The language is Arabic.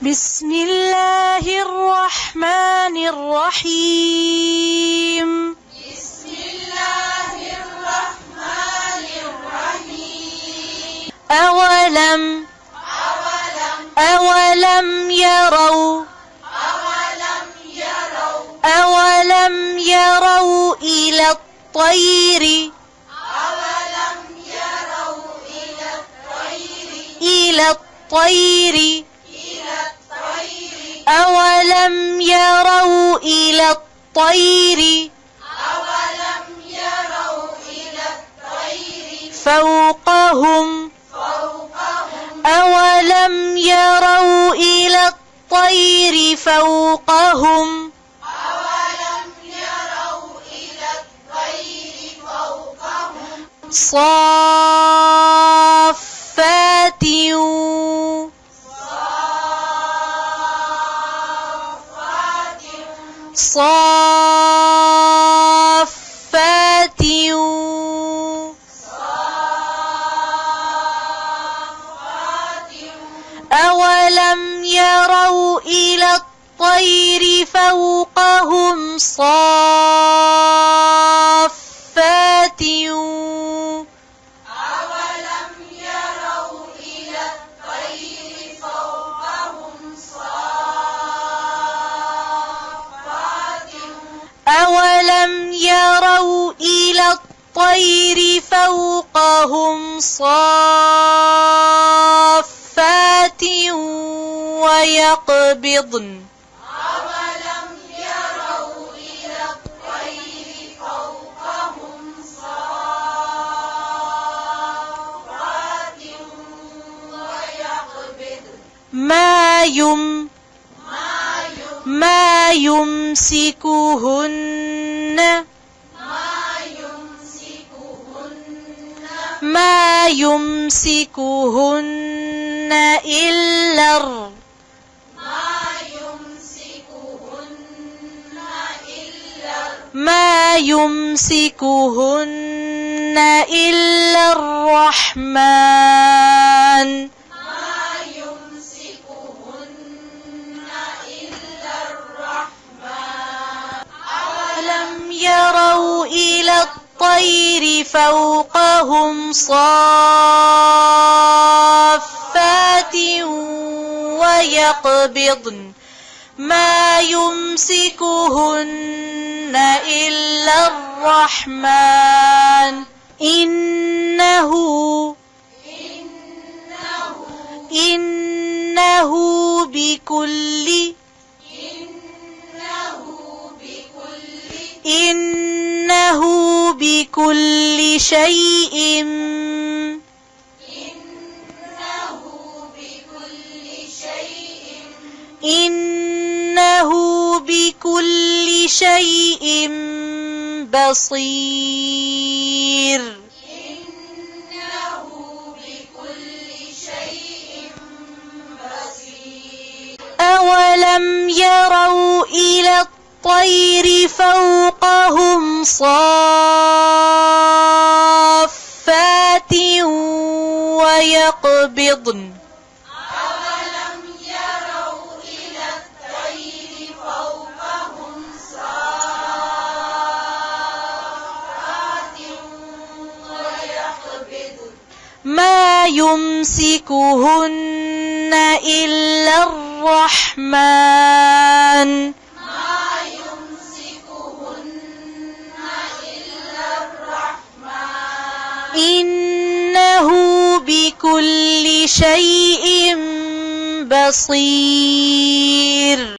بسم الله الرحمن الرحيم. بسم الله الرحمن الرحيم. أولم يروا إلى الطير أولم يروا إلى الطير فوقهم أولم يروا إلى الطير فوقهم صافات أولم يروا إلى الطير فوقهم صافات أولم يروا إلى الطير فوقهم صافات ويقبضن ما يمسكهن إلا الرحمن. أولم يروا إلى الطير فوقهم صافات ويقبضن ما يمسكهن إلا الرحمن إنه بكل شيء بصير. أولم يروا إلى الطير فوقهم صافات ويقبضن ما يمسكهن إلا الرحمن إنه بكل شيء بصير.